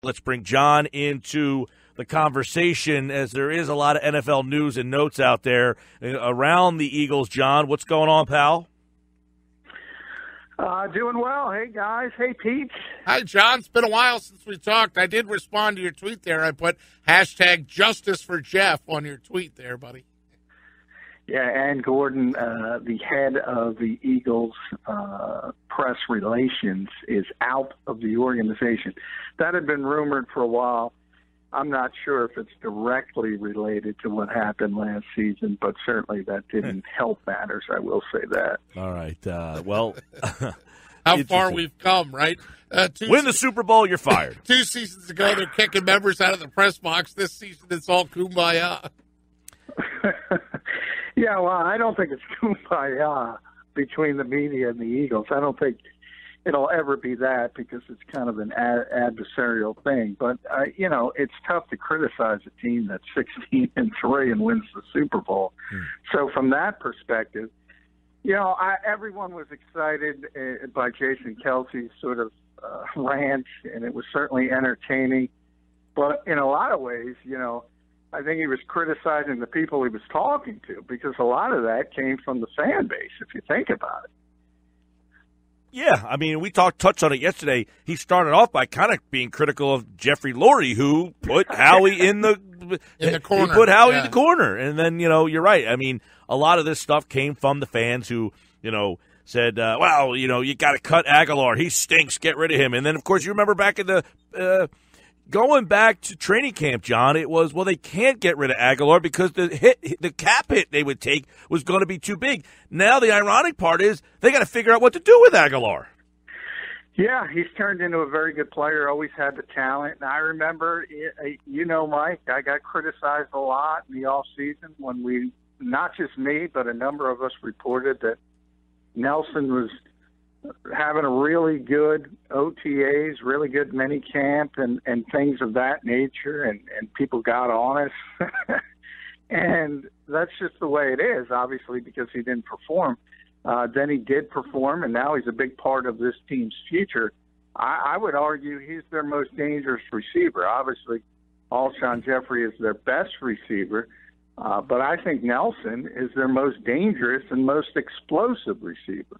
Let's bring John into the conversation, as there is a lot of NFL news and notes out there around the Eagles. John, what's going on, pal? Doing well. Hey, guys. Hey, Pete. Hi, John. It's been a while since we talked. I did respond to your tweet there. I put hashtag justice for Jeff on your tweet there, buddy. Yeah, and Gordon, the head of the Eagles press relations, is out of the organization. That had been rumored for a while. I'm not sure if it's directly related to what happened last season, but certainly that didn't help matters. I will say that. All right. Well, how far we've come, right? Win the Super Bowl, you're fired. 2 seasons ago, they're kicking members out of the press box. This season, it's all kumbaya. Yeah, well, I don't think it's kumbaya between the media and the Eagles. I don't think it'll ever be that, because it's kind of an adversarial thing. But, it's tough to criticize a team that's 16-3 and wins the Super Bowl. So from that perspective, everyone was excited by Jason Kelsey's sort of rant, and it was certainly entertaining. But in a lot of ways, I think he was criticizing the people he was talking to, because a lot of that came from the fan base, if you think about it. Yeah, I mean, we touched on it yesterday. He started off by kind of being critical of Jeffrey Lurie, who put Howie in the corner. He put Howie in the corner, and then you're right. I mean, a lot of this stuff came from the fans who said, "Well, you got to cut Aguilar. He stinks. Get rid of him." And then, of course, you remember back in the going back to training camp, John, it was, well, they can't get rid of Aguilar because the cap hit they would take was going to be too big. Now the ironic part is they got to figure out what to do with Aguilar. Yeah, he's turned into a very good player, always had the talent. And I remember, Mike, I got criticized a lot in the offseason when not just me, but a number of us reported that Nelson was having a really good OTAs, really good mini camp, and things of that nature, and people got on us. And that's just the way it is, obviously, because he didn't perform. Then he did perform, and now he's a big part of this team's future. I would argue he's their most dangerous receiver. Obviously, Alshon Jeffrey is their best receiver, but I think Nelson is their most dangerous and most explosive receiver.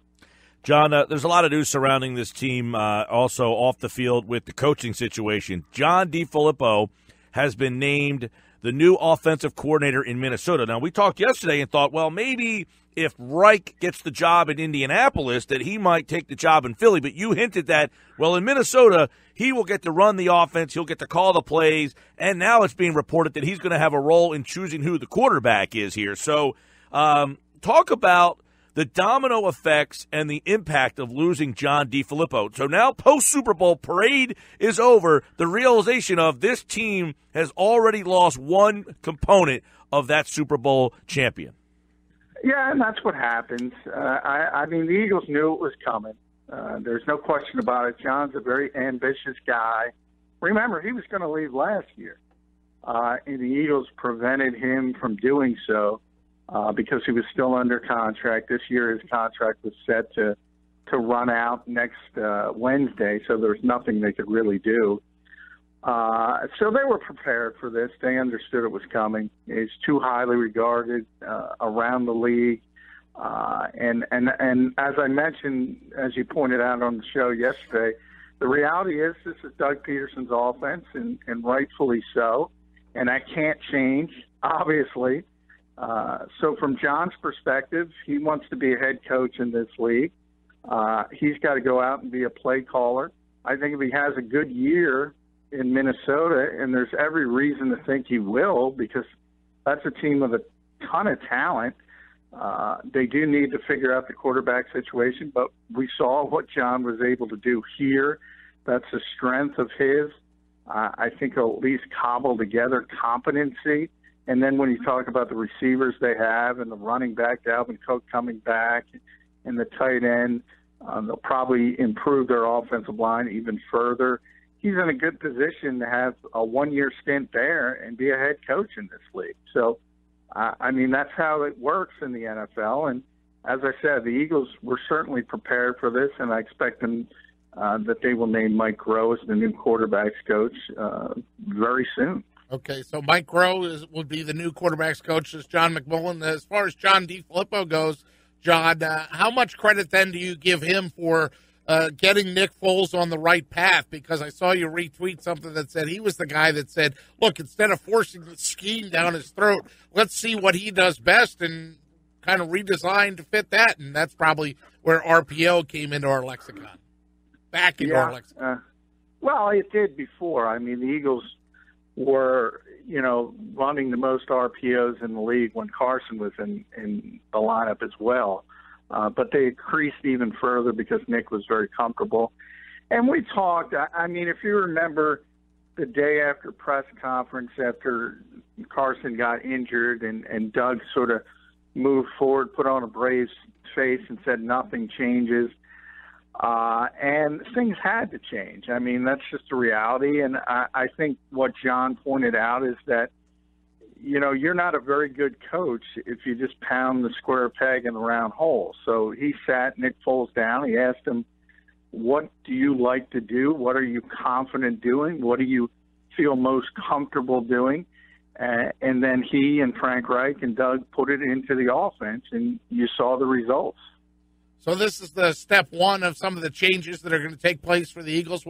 John, there's a lot of news surrounding this team also off the field with the coaching situation. John DeFilippo has been named the new offensive coordinator in Minnesota. Now, we talked yesterday and thought, well, maybe if Reich gets the job in Indianapolis, that he might take the job in Philly. But you hinted that, well, in Minnesota, he will get to run the offense, he'll get to call the plays, and now it's being reported that he's going to have a role in choosing who the quarterback is here. So talk about the domino effects and the impact of losing John DeFilippo. So now post-Super Bowl parade is over. The realization of this team has already lost one component of that Super Bowl champion. Yeah, and that's what happens. I mean, the Eagles knew it was coming. There's no question about it. John's a very ambitious guy. Remember, he was going to leave last year, and the Eagles prevented him from doing so. Because he was still under contract. This year his contract was set to run out next Wednesday, so there was nothing they could really do. So they were prepared for this. They understood it was coming. He's too highly regarded around the league. And as I mentioned, as you pointed out on the show yesterday, the reality is this is Doug Peterson's offense, and rightfully so. And that can't change, obviously. So from John's perspective, he wants to be a head coach in this league. He's got to go out and be a play caller. I think if he has a good year in Minnesota, and there's every reason to think he will, because that's a team with a ton of talent, they do need to figure out the quarterback situation, but we saw what John was able to do here. That's a strength of his. I think he'll at least cobble together competency. And then when you talk about the receivers they have and the running back, Dalvin Cook coming back, and the tight end, they'll probably improve their offensive line even further. He's in a good position to have a one-year stint there and be a head coach in this league. So, I mean, that's how it works in the NFL. And as I said, the Eagles were certainly prepared for this, and I expect them that they will name Mike Groh as the new quarterbacks coach very soon. Okay, so Mike Groh would be the new quarterbacks coach as John McMullen. As far as John DeFilippo goes, John, how much credit then do you give him for getting Nick Foles on the right path? Because I saw you retweet something that said he was the guy that said, look, instead of forcing the scheme down his throat, let's see what he does best, and kind of redesigned to fit that. And that's probably where RPO came into our lexicon. Back into our lexicon. Well, it did before. I mean, the Eagles were, running the most RPOs in the league when Carson was in the lineup as well. But they increased even further because Nick was very comfortable. And we talked, I mean, if you remember the day after press conference after Carson got injured and Doug sort of moved forward, put on a brave face and said nothing changes. And things had to change. I mean, that's just a reality. And I think what John pointed out is that, you're not a very good coach if you just pound the square peg in the round hole. So he sat Nick Foles down. He asked him, what do you like to do? What are you confident doing? What do you feel most comfortable doing? And then he and Frank Reich and Doug put it into the offense, and you saw the results. So this is the step one of some of the changes that are going to take place for the Eagles.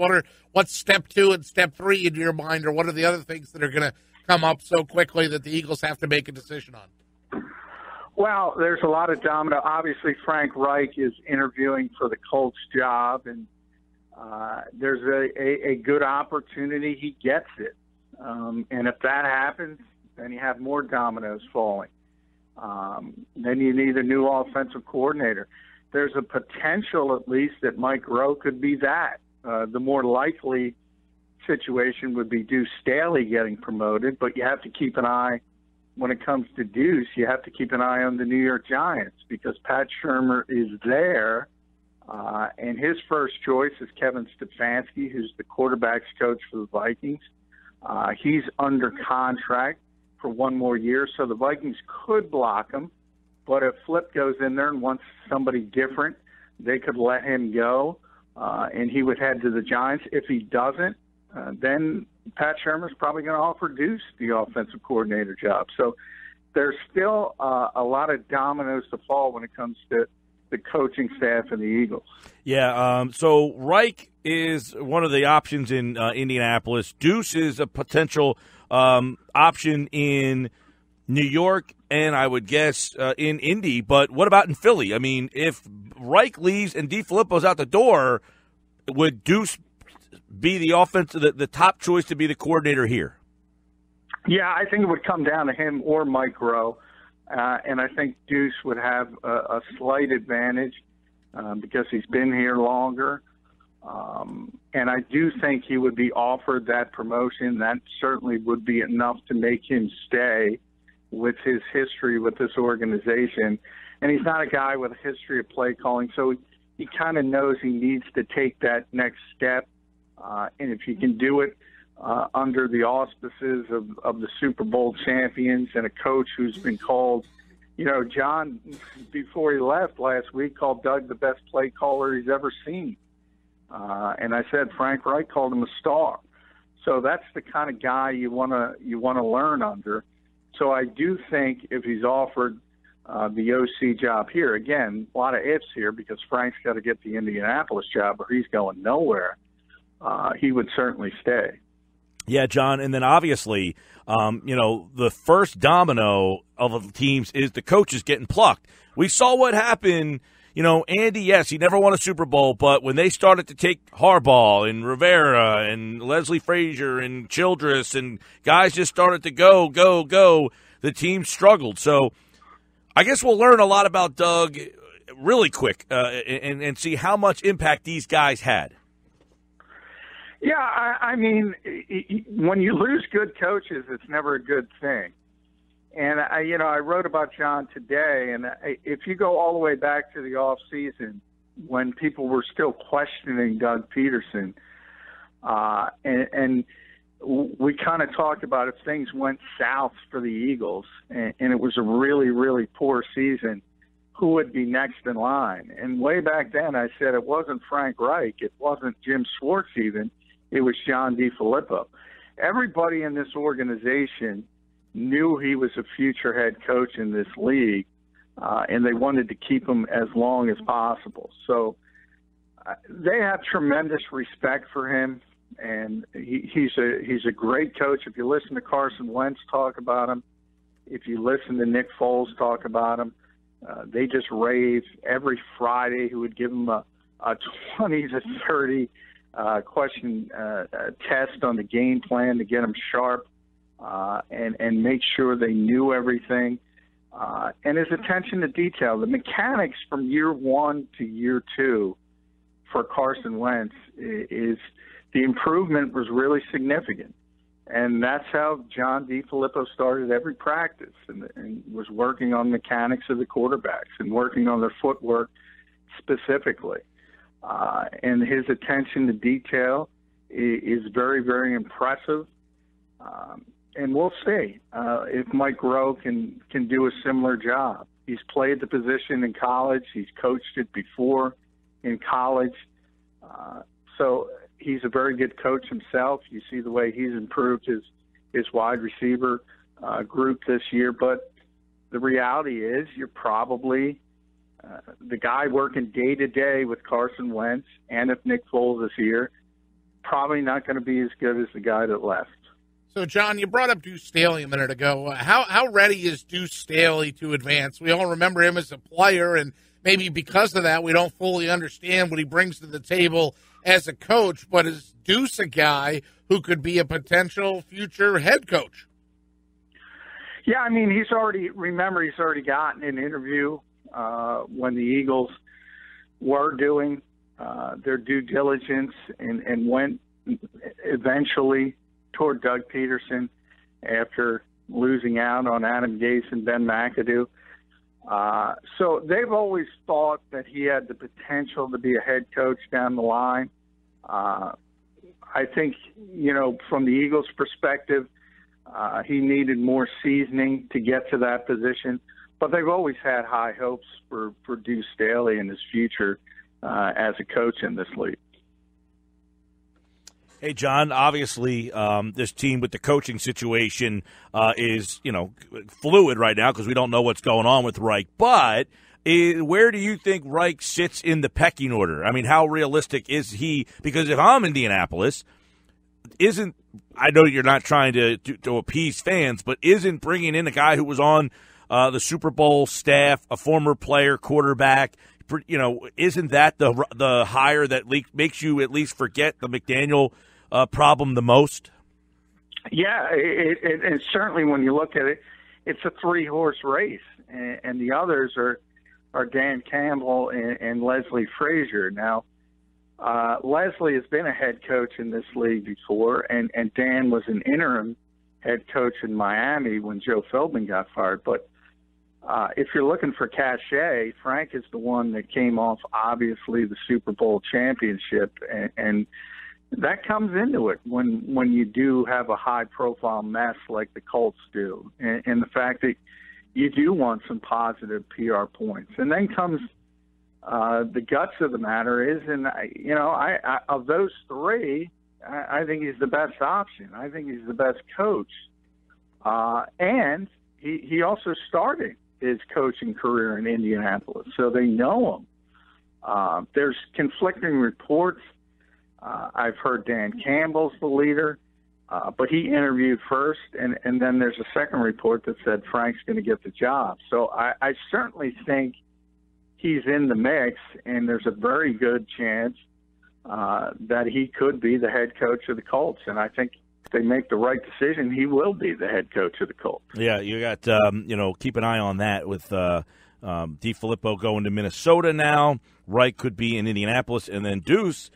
What's step 2 and step 3 in your mind, or what are the other things that are going to come up so quickly that the Eagles have to make a decision on? Well, there's a lot of domino. Obviously, Frank Reich is interviewing for the Colts job, and there's a good opportunity he gets it. And if that happens, then you have more dominoes falling. Then you need a new offensive coordinator. There's a potential, at least, that Mike Groh could be that. The more likely situation would be Duce Staley getting promoted, but you have to keep an eye, when it comes to Duce, you have to keep an eye on the New York Giants because Pat Shurmur is there, and his first choice is Kevin Stefanski, who's the quarterback's coach for the Vikings. He's under contract for one more year, so the Vikings could block him, but if Flip goes in there and wants somebody different, they could let him go, and he would head to the Giants. If he doesn't, then Pat Shurmur's probably going to offer Duce the offensive coordinator job. So there's still a lot of dominoes to fall when it comes to the coaching staff of the Eagles. Yeah, so Reich is one of the options in Indianapolis. Duce is a potential option in New York, and I would guess in Indy. But what about in Philly? I mean, if Reich leaves and DeFilippo's out the door, would Duce be the top choice to be the coordinator here? Yeah, I think it would come down to him or Mike Groh. And I think Duce would have a slight advantage because he's been here longer. And I do think he would be offered that promotion. That certainly would be enough to make him stay with his history with this organization. And he's not a guy with a history of play calling, so he kind of knows he needs to take that next step. And if he can do it under the auspices of the Super Bowl champions and a coach who's been called, John, before he left last week, called Doug the best play caller he's ever seen. And I said Frank Reich called him a star. So that's the kind of guy you want to learn under. So I do think if he's offered the OC job here, again, a lot of ifs here because Frank's got to get the Indianapolis job or he's going nowhere. He would certainly stay. Yeah, John, and then obviously, the first domino of the teams is the coaches getting plucked. We saw what happened. Andy, yes, he never won a Super Bowl, but when they started to take Harbaugh and Rivera and Leslie Frazier and Childress and guys just started to go, the team struggled. So I guess we'll learn a lot about Doug really quick and see how much impact these guys had. Yeah, I mean, when you lose good coaches, it's never a good thing. And, I wrote about John today, and if you go all the way back to the off season when people were still questioning Doug Peterson, and we kind of talked about if things went south for the Eagles, and it was a really, really poor season, who would be next in line. And way back then, I said it wasn't Frank Reich. It wasn't Jim Schwartz even. It was John DeFilippo. Everybody in this organization knew he was a future head coach in this league, and they wanted to keep him as long as possible. So they have tremendous respect for him, and he's a great coach. If you listen to Carson Wentz talk about him, if you listen to Nick Foles talk about him, they just rave every Friday. Who would give them a 20 to 30 question test on the game plan to get them sharp and make sure they knew everything. And his attention to detail, the mechanics from year one to year two for Carson Wentz is the improvement was really significant. And that's how John DeFilippo started every practice and was working on mechanics of the quarterbacks and working on their footwork specifically. And his attention to detail is very, very impressive. And we'll see if Mike Rowe can do a similar job. He's played the position in college. He's coached it before in college. So he's a very good coach himself. You see the way he's improved his wide receiver group this year. But the reality is you're probably the guy working day-to-day with Carson Wentz, and if Nick Foles is here, probably not going to be as good as the guy that left. So, John, you brought up Duce Staley a minute ago. How ready is Duce Staley to advance? We all remember him as a player, and maybe because of that, we don't fully understand what he brings to the table as a coach. But is Duce a guy who could be a potential future head coach? Yeah, I mean, he's already gotten an interview when the Eagles were doing their due diligence and went eventually toward Doug Peterson after losing out on Adam Gase and Ben McAdoo. So they've always thought that he had the potential to be a head coach down the line. I think, from the Eagles' perspective, he needed more seasoning to get to that position. But they've always had high hopes for Duce Staley and his future as a coach in this league. Hey, John, obviously this team with the coaching situation is, fluid right now because we don't know what's going on with Reich. But where do you think Reich sits in the pecking order? I mean, how realistic is he? Because if I'm Indianapolis, I know you're not trying to appease fans, but isn't bringing in a guy who was on the Super Bowl staff, a former player, quarterback, isn't that the hire that makes you at least forget the McDaniel problem the most? Yeah, and certainly when you look at it, it's a three-horse race, and the others are Dan Campbell and Leslie Frazier. Now, Leslie has been a head coach in this league before, and Dan was an interim head coach in Miami when Joe Philbin got fired. But if you're looking for cachet, Frank is the one that came off, obviously, the Super Bowl championship, and that comes into it when you do have a high-profile mess like the Colts do, and the fact that you do want some positive PR points. And then comes the guts of the matter is, and I of those three, I think he's the best option. I think he's the best coach, and he also started his coaching career in Indianapolis, so they know him. There's conflicting reports. I've heard Dan Campbell's the leader, but he interviewed first, and then there's a second report that said Frank's going to get the job. So I certainly think he's in the mix, and there's a very good chance that he could be the head coach of the Colts. And I think if they make the right decision, he will be the head coach of the Colts. Yeah, you got, keep an eye on that with DeFilippo going to Minnesota now. Reich could be in Indianapolis, and then Duce,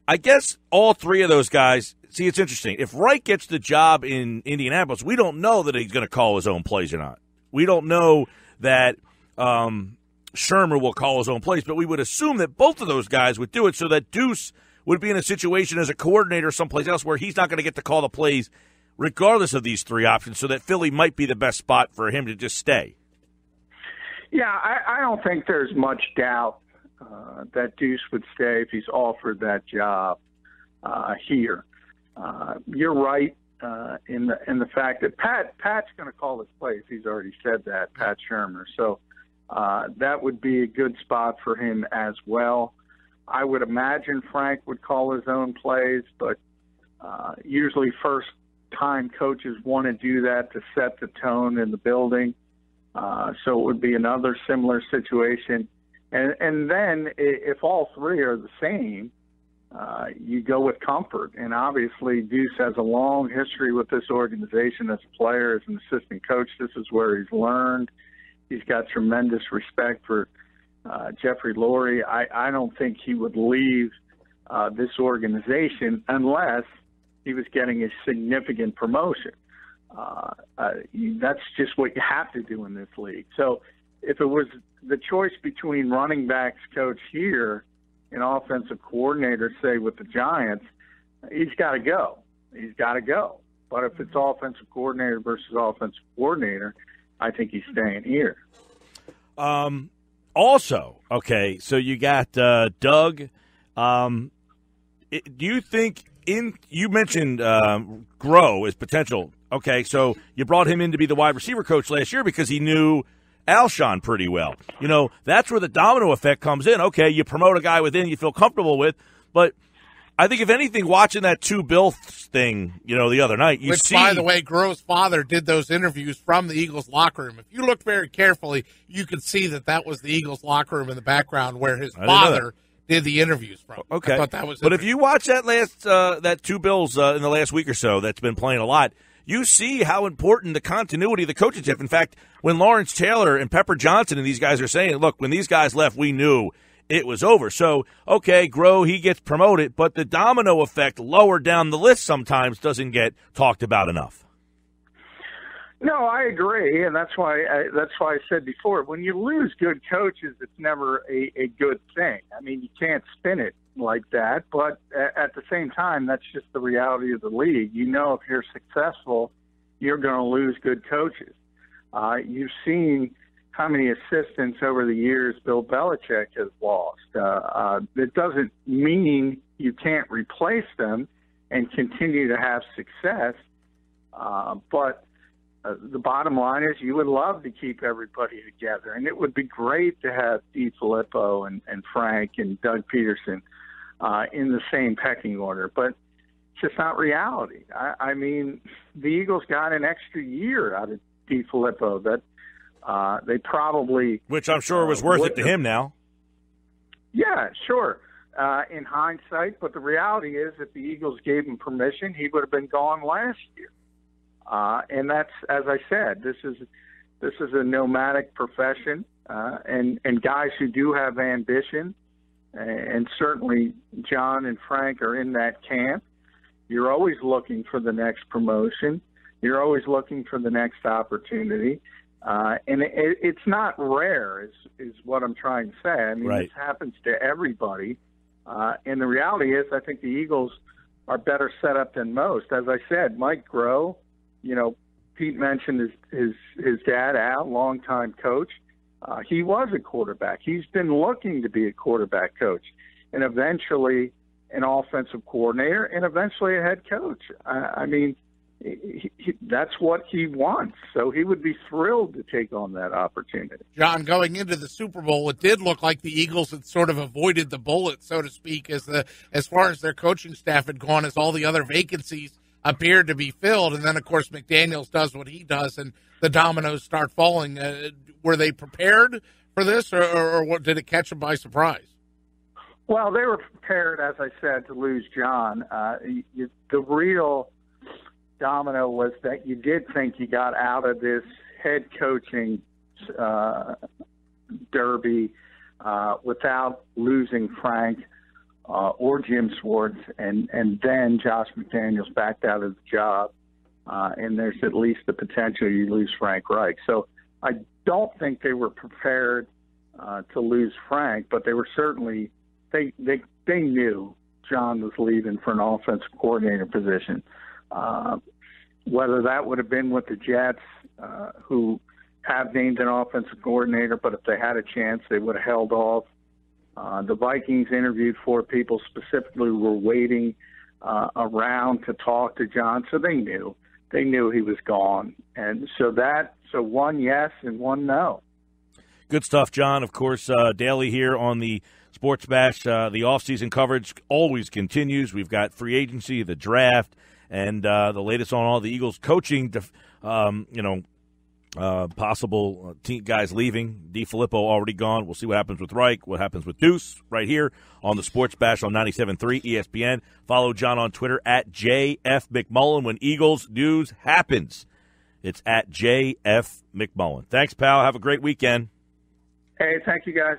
I guess all three of those guys, see, it's interesting. If Reich gets the job in Indianapolis, we don't know that he's going to call his own plays or not. We don't know that Shermer will call his own plays, but we would assume that both of those guys would do it so that Duce would be in a situation as a coordinator someplace else where he's not going to get to call the plays regardless of these three options, so that Philly might be the best spot for him to just stay. Yeah, I don't think there's much doubt that Duce would stay if he's offered that job here. You're right in the fact that Pat's going to call his plays. He's already said that, Pat Shermer. So that would be a good spot for him as well. I would imagine Frank would call his own plays, but usually first-time coaches want to do that to set the tone in the building. So it would be another similar situation. And then if all three are the same, you go with comfort. And obviously Duce has a long history with this organization as a player, as an assistant coach. This is where he's learned. He's got tremendous respect for Jeffrey Lurie. I don't think he would leave this organization unless he was getting a significant promotion. That's just what you have to do in this league. So if it was the choice between running backs coach here and offensive coordinator, say, with the Giants, he's got to go. He's got to go. But if it's offensive coordinator versus offensive coordinator, I think he's staying here. Also, okay, so you got Doug. Do you think you mentioned Grow as potential. Okay, so you brought him in to be the wide receiver coach last year because he knew Alshon pretty well. You know, that's where the domino effect comes in. Okay, you promote a guy within you feel comfortable with, but I think if anything, watching that two Bills thing, you know, the other night, you see. By the way, Grow's father did those interviews from the Eagles locker room. If you look very carefully, you could see that was the Eagles locker room in the background where his father did the interviews from. Okay, I thought that was. But if you watch that that two Bills in the last week or so, that's been playing a lot. You see how important the continuity of the coaching staff. In fact, when Lawrence Taylor and Pepper Johnson and these guys are saying, look, when these guys left, we knew it was over. So, okay, Grow, he gets promoted, but the domino effect lower down the list sometimes doesn't get talked about enough. No, I agree, and that's why I said before, when you lose good coaches, it's never a good thing. I mean, you can't spin it like that, but at the same time, that's just the reality of the league. You know, if you're successful, you're going to lose good coaches. You've seen how many assistants over the years Bill Belichick has lost. It doesn't mean you can't replace them and continue to have success, but the bottom line is you would love to keep everybody together, and it would be great to have DeFilippo and Frank and Doug Peterson in the same pecking order, but it's just not reality. I mean, the Eagles got an extra year out of DeFilippo that they probably... Which I'm sure was worth it to him now. Yeah, sure, in hindsight, but the reality is if the Eagles gave him permission, he would have been gone last year. And that's, as I said, this is a nomadic profession, and guys who do have ambition, and certainly John and Frank are in that camp. You're always looking for the next promotion. You're always looking for the next opportunity. And it's not rare, is what I'm trying to say. I mean, right. This happens to everybody. And the reality is I think the Eagles are better set up than most. As I said, Mike Groh, you know, Pete mentioned his dad, Al, longtime coach. He was a quarterback. He's been looking to be a quarterback coach and eventually an offensive coordinator and eventually a head coach. I mean, that's what he wants. So he would be thrilled to take on that opportunity. John, going into the Super Bowl, it did look like the Eagles had sort of avoided the bullet, so to speak, as far as their coaching staff had gone, as all the other vacancies appeared to be filled. And then, of course, McDaniels does what he does, and the dominoes start falling. Were they prepared for this, or what, did it catch them by surprise? Well, they were prepared, as I said, to lose John. The real domino was that you did think you got out of this head coaching derby without losing Frank or Jim Schwartz, and then Josh McDaniels backed out of the job, and there's at least the potential you lose Frank Reich. So I don't think they were prepared to lose Frank, but they were certainly they knew John was leaving for an offensive coordinator position. Whether that would have been with the Jets, who have named an offensive coordinator, but if they had a chance, they would have held off. The Vikings interviewed 4 people specifically who were waiting around to talk to John, so they knew he was gone. And so one yes and one no. Good stuff, John. Of course, daily here on the Sports Bash. The offseason coverage always continues. We've got free agency, the draft, and the latest on all the Eagles coaching, possible team guys leaving. DeFilippo already gone. We'll see what happens with Reich, what happens with Duce right here on the Sports Bash on 97.3 ESPN. Follow John on Twitter at JF McMullen. When Eagles news happens, it's at JF McMullen. Thanks, pal. Have a great weekend. Hey, thank you, guys.